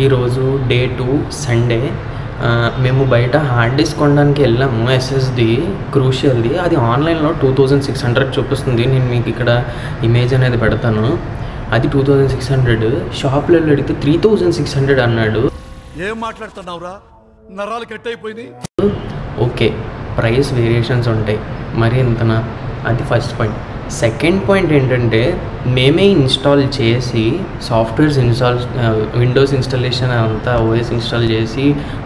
ఈరోజు day 2 Sunday. మేము బయట హార్డ్ డిస్క్ కొనడానికి వెళ్ళాము. ఎస్ఎస్డి క్రూషియల్ది. అది ఆన్లైన్లో 2600 చూపిస్తుంది. నేను మీకు ఇక్కడ ఇమేజ్ అనేది పెడతాను. అది 2600. షాప్లో అడిగితే 3600 అన్నాడు. ఏం మాట్లాడుతున్నావురా? నరాలు కట్ అయిపోయింది. ఓకే, ప్రైస్ వేరియేషన్స్ ఉంటాయి, మరి ఇంతనా? అది ఫస్ట్ పాయింట్. సెకండ్ పాయింట్ ఏంటంటే, మేమే ఇన్స్టాల్ చేసి సాఫ్ట్వేర్స్ విండోస్ ఇన్స్టాలేషన్ అంతా ఓఎస్ ఇన్స్టాల్ చేసి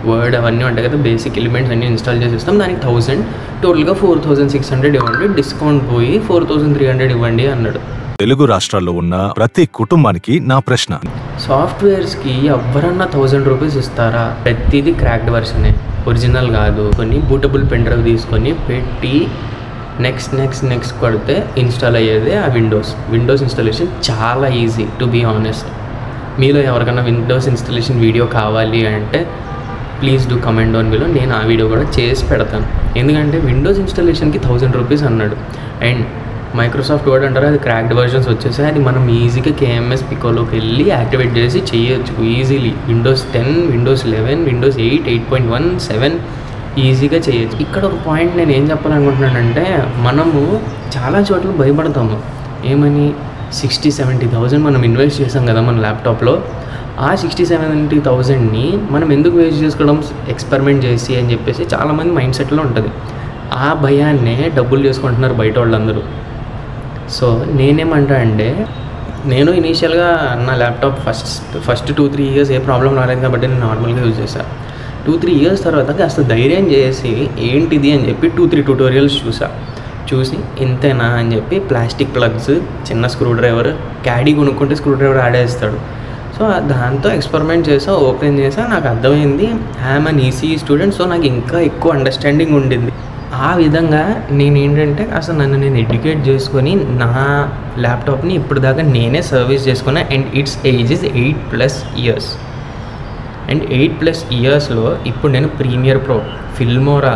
వర్డ్ అవన్నీ ఉంటాయి కదా, బేసిక్ ఎలిమెంట్స్ అన్నీ ఇన్స్టాల్ చేసి ఇస్తాం. దానికి 1000, టోటల్గా 4600 ఇవ్వండి, డిస్కౌంట్ పోయి 4300 ఇవ్వండి అన్నాడు. తెలుగు రాష్ట్రాల్లో ఉన్న ప్రతి కుటుంబానికి నా ప్రశ్న, సాఫ్ట్వేర్స్కి ఎవరన్నా 1000 రూపీస్ ఇస్తారా? ప్రతిదీ క్రాక్డ్ వర్షనే, ఒరిజినల్ కాదు. కొన్ని బూటబుల్ పెన్ డ్రైవ్ తీసుకొని పెట్టి నెక్స్ట్ కొడితే ఇన్స్టాల్ అయ్యేది ఆ విండోస్ ఇన్స్టాలేషన్. చాలా ఈజీ టు బీ ఆనెస్ట్. మీలో ఎవరికైనా విండోస్ ఇన్స్టాలేషన్ వీడియో కావాలి అంటే please do comment down below. నేను ఆ వీడియో కూడా చేసి పెడతాను. ఎందుకంటే విండోస్ ఇన్స్టాలేషన్కి 1000 రూపీస్ అన్నాడు. అండ్ మైక్రోసాఫ్ట్ వర్డ్ అంటారు, అది క్రాక్డ్ వర్షన్స్ వచ్చేసాయి. అది మనం ఈజీగా కేఎంఎస్ పికోలోకి వెళ్ళి యాక్టివేట్ చేసి చేయొచ్చు ఈజీలీ. విండోస్ 10, విండోస్ 11, విండోస్ 8, 8.1, 7 ఈజీగా చేయొచ్చు. ఇక్కడ ఒక పాయింట్ నేను ఏం చెప్పాలనుకుంటున్నానంటే, మనము చాలా చోట్ల భయపడతాము. ఏమని? 60-70,000 మనం ఇన్వెస్ట్ చేసాం కదా మన ల్యాప్టాప్లో. ఆ 60-70,000ని మనం ఎందుకు వేస్ట్ చేసుకోవడం, ఎక్స్పెరిమెంట్ చేసి అని చెప్పేసి చాలామంది మైండ్ సెట్లో ఉంటుంది. ఆ భయాన్నే డబ్బులు చేసుకుంటున్నారు బయట వాళ్ళందరూ. సో నేనేమంటా అంటే, నేను ఇనీషియల్గా నా ల్యాప్టాప్ ఫస్ట్ 2-3 ఇయర్స్ ఏ ప్రాబ్లం రాలేదు కాబట్టి నేను నార్మల్గా యూజ్ చేశాను. 2-3 ఇయర్స్ తర్వాత కాస్త ధైర్యం చేసి ఏంటిది అని చెప్పి 2-3 ట్యూటోరియల్స్ చూసి ఇంతేనా అని చెప్పి ప్లాస్టిక్ ప్లగ్స్, చిన్న స్క్రూ డ్రైవర్, క్యాడీ కొనుక్కుంటే స్క్రూ డ్రైవర్ ఆడేస్తాడు. సో దాంతో ఎక్స్పెరిమెంట్ చేసా, ఓపెన్ చేసా, నాకు అర్థమైంది. I'm an ECE student. So నాకు ఇంకా ఎక్కువ అండర్స్టాండింగ్ ఉండింది. ఆ విధంగా నేనేంటంటే అసలు నన్ను ఎడ్యుకేట్ చేసుకొని నా ల్యాప్టాప్ని ఇప్పుడు దాకా నేనే సర్వీస్ చేసుకున్నా. And it's age is 8+ years. And 8+ ఇయర్స్లో ఇప్పుడు నేను ప్రీమియర్ ప్రో, ఫిల్మోరా,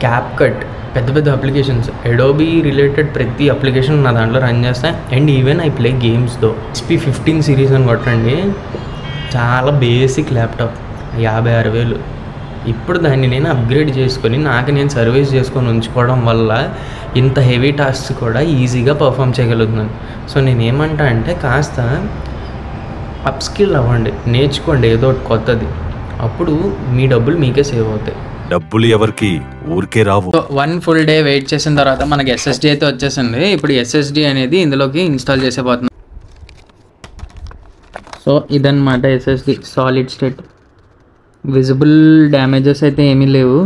క్యాప్కట్, పెద్ద అప్లికేషన్స్, అడోబీ రిలేటెడ్ ప్రతి అప్లికేషన్ నా దాంట్లో రన్ చేస్తాను. అండ్ ఈవెన్ ఐ ప్లే గేమ్స్తో. HP15 సిరీస్ అని కొట్టండి, చాలా బేసిక్ ల్యాప్టాప్, 56,000. ఇప్పుడు దాన్ని నేను అప్గ్రేడ్ చేసుకొని నాకు నేను సర్వీస్ చేసుకొని ఉంచుకోవడం వల్ల ఇంత హెవీ టాస్క్స్ కూడా ఈజీగా పర్ఫామ్ చేయగలుగుతున్నాను. సో నేనేమంటా అంటే, కాస్త అప్స్కిల్ అవ్వండి, నేర్చుకోండి ఏదో ఒకటి కొత్తది. అప్పుడు మీ డబ్బులు మీకే సేవ్ అవుతాయి. డబ్బులు ఎవరికి ఊరికే రావు. 1 ఫుల్ డే వెయిట్ చేసిన తర్వాత మనకి SSD అయితే వచ్చేసింది. ఇప్పుడు SSD అనేది ఇందులోకి ఇన్స్టాల్ చేసేపోతున్నాం. సో ఇదన్నమాట SSD solid state. Visible damages అయితే ఏమీ లేవు.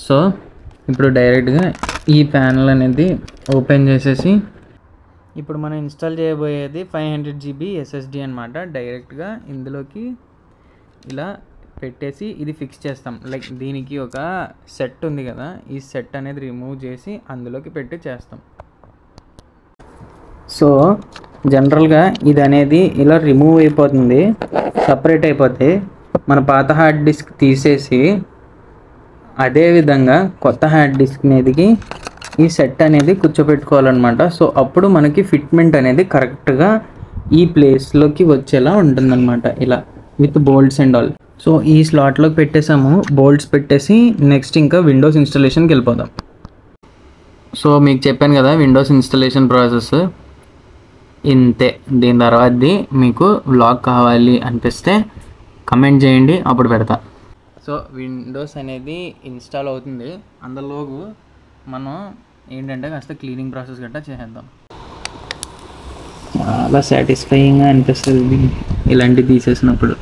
సో ఇప్పుడు డైరెక్ట్గా ఈ ప్యానల్ అనేది ఓపెన్ చేసేసి, ఇప్పుడు మనం ఇన్స్టాల్ చేయబోయేది 500 GB SSD అనమాట. డైరెక్ట్గా ఇందులోకి ఇలా పెట్టేసి ఇది ఫిక్స్ చేస్తాం. లైక్ దీనికి ఒక సెట్ ఉంది కదా, ఈ సెట్ అనేది రిమూవ్ చేసి అందులోకి పెట్టి చేస్తాం. సో జనరల్గా ఇది అనేది ఇలా రిమూవ్ అయిపోతుంది, సపరేట్ అయిపోతే మన పాత హార్డ్ డిస్క్ తీసేసి అదేవిధంగా కొత్త హార్డ్ డిస్క్ మీదకి ఈ సెట్ అనేది కూర్చోపెట్టుకోవాలన్నమాట. సో అప్పుడు మనకి ఫిట్మెంట్ అనేది కరెక్ట్గా ఈ ప్లేస్లోకి వచ్చేలా ఉంటుందన్నమాట, ఇలా with bolts and all. So ఈ స్లాట్లోకి పెట్టేసాము, బోల్ట్స్ పెట్టేసి నెక్స్ట్ ఇంకా విండోస్ ఇన్స్టాలేషన్కి వెళ్ళిపోదాం. సో మీకు చెప్పాను కదా విండోస్ ఇన్స్టాలేషన్ ప్రాసెస్ ఇంతే. దీని తర్వాతది మీకు వ్లాగ్ కావాలి అనిపిస్తే కమెంట్ చేయండి, అప్పుడు పెడతా. సో విండోస్ అనేది ఇన్స్టాల్ అవుతుంది. అందులోకి మనం ఏంటంటే కాస్త క్లీనింగ్ ప్రాసెస్ గట్టా చేసేద్దాం. చాలా సాటిస్ఫైయింగ్గా అనిపిస్తుంది ఇలాంటివి తీసేసినప్పుడు.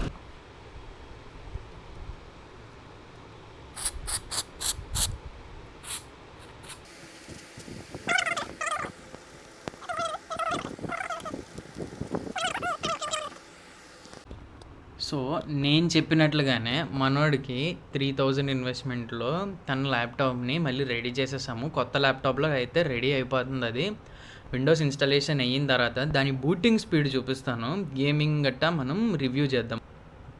సో నేను చెప్పినట్లుగానే మనోడికి 3000 ఇన్వెస్ట్మెంట్లో తన ల్యాప్టాప్ని మళ్ళీ రెడీ చేసేసాము. కొత్త ల్యాప్టాప్లో అయితే రెడీ అయిపోతుంది. అది విండోస్ ఇన్స్టాలేషన్ అయిన తర్వాత దాని బూటింగ్ స్పీడ్ చూపిస్తాను, గేమింగ్ గట్టా మనం రివ్యూ చేద్దాం.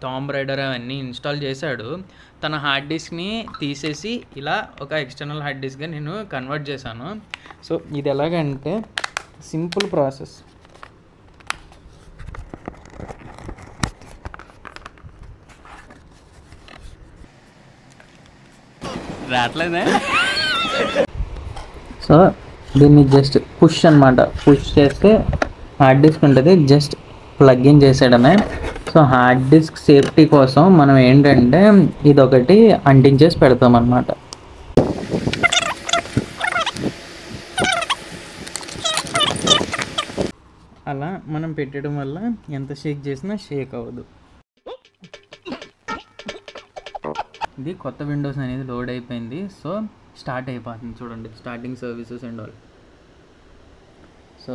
టామ్ రైడర్ అవన్నీ ఇన్స్టాల్ చేశాడు. తన హార్డ్ డిస్క్ని తీసేసి ఇలా ఒక ఎక్స్టర్నల్ హార్డ్ డిస్క్గా నేను కన్వర్ట్ చేశాను. సో ఇది ఎలాగంటే సింపుల్ ప్రాసెస్. రావట్లేదే. సో దీన్ని జస్ట్ పుష్ అనమాట, పుష్ చేస్తే హార్డ్ డిస్క్ ఉంటుంది, జస్ట్ ప్లగ్ ఇన్ చేసేయడమే. సో హార్డ్ డిస్క్ సేఫ్టీ కోసం మనం ఏంటంటే ఇదొకటి అంటించేసి పెడతాం అన్నమాట. అలా మనం పెట్టడం వల్ల ఎంత షేక్ చేసినా షేక్ అవ్వదు. ఇది కొత్త విండోస్ అనేది లోడ్ అయిపోయింది. సో స్టార్ట్ అయిపోతుంది చూడండి, starting services and all. So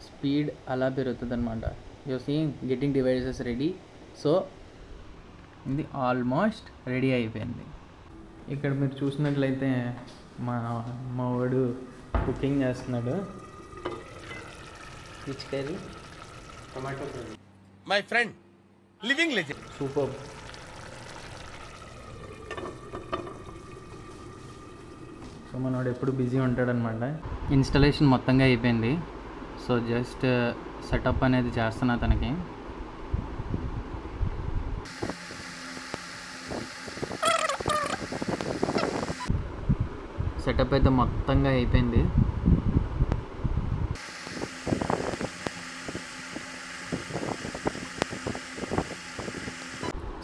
speed అలా పెరుగుతుంది అనమాట. You see getting devices ready. So ఇది ఆల్మోస్ట్ రెడీ అయిపోయింది. ఇక్కడ మీరు చూసినట్లయితే మా వాడు కుకింగ్ చేస్తున్నాడు. Fish curry, tomato curry. My friend living legend. Super. So మనోడు ఎప్పుడు బిజీ ఉంటాడనమాట. ఇన్స్టలేషన్ మొత్తంగా అయిపోయింది. సో జస్ట్ సెటప్ అనేది చేస్తున్నా తనకి. సెటప్ అయితే మొత్తంగా అయిపోయింది.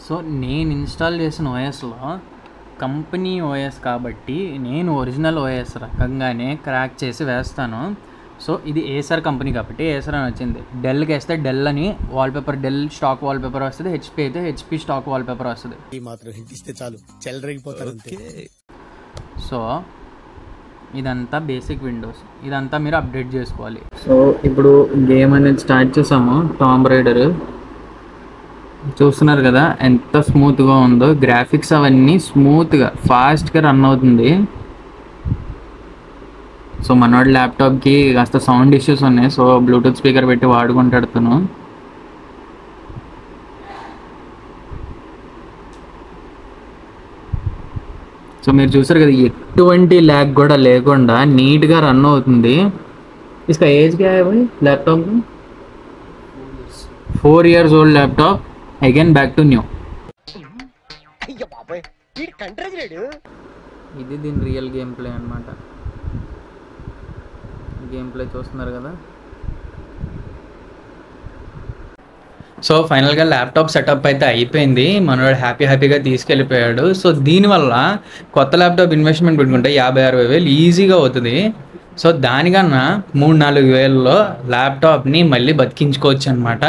సో నేను ఇన్స్టాల్ చేసిన ఓఎస్లో కంపెనీ ఓఎస్ కాబట్టి నేను ఒరిజినల్ ఓఎస్ రకంగానే క్రాక్ చేసి వేస్తాను. సో ఇది ఏసర్ కంపెనీ కాబట్టి ఏసర్ అని వచ్చింది. డెల్కి వేస్తే డెల్ అని వాల్పేపర్, డెల్ స్టాక్ వాల్పేపర్ వస్తుంది. హెచ్పి అయితే హెచ్పి స్టాక్ వాల్పేపర్ వస్తుంది. సో ఇదంతా బేసిక్ విండోస్, ఇదంతా మీరు అప్డేట్ చేసుకోవాలి. సో ఇప్పుడు గేమ్ అనేది స్టార్ట్ చేసాము. టామ్ రైడర్ చూస్తున్నారు కదా ఎంత స్మూత్గా ఉందో. గ్రాఫిక్స్ అవన్నీ స్మూత్గా ఫాస్ట్గా రన్ అవుతుంది. సో మనోడి ల్యాప్టాప్కి కాస్త సౌండ్ ఇష్యూస్ ఉన్నాయి. సో బ్లూటూత్ స్పీకర్ పెట్టి వాడుకుంటాడుతాను. సో మీరు చూసారు కదా ఎటువంటి ల్యాగ్ కూడా లేకుండా నీట్గా రన్ అవుతుంది. इसका एज क्या है भाई लैपटॉप का? 4 years old laptop again back to new. ఇది దీని రియల్ గేమ్ ప్లే అనమాట. గేమ్ ప్లే చూస్తున్నారు కదా. సో ఫైనల్గా ల్యాప్టాప్ సెటప్ అయితే అయిపోయింది. మనోడు హ్యాపీగా తీసుకెళ్ళిపోయాడు. సో దీనివల్ల కొత్త ల్యాప్టాప్ ఇన్వెస్ట్మెంట్ పెట్టుకుంటే 50-60 వేలు ఈజీగా అవుతుంది. సో దానికన్నా 3-4 వేలలో ల్యాప్టాప్ని మళ్ళీ బతికించుకోవచ్చు అనమాట.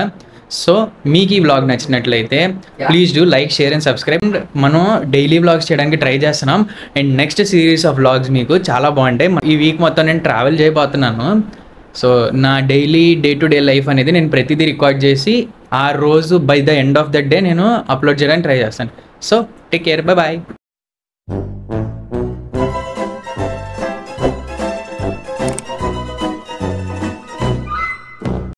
సో మీకు ఈ వ్లాగ్ నచ్చినట్లయితే please do like, share and subscribe. మనం డైలీ వ్లాగ్స్ చేయడానికి ట్రై చేస్తున్నాం. And next series of vlogs మీకు చాలా బాగుంటాయి. ఈ వీక్ మొత్తం నేను ట్రావెల్ చేయబోతున్నాను. సో నా daily day to day life అనేది నేను ప్రతిదీ రికార్డ్ చేసి ఆ రోజు by the end of the day నేను అప్లోడ్ చేయడానికి ట్రై చేస్తాను. So take care, bye.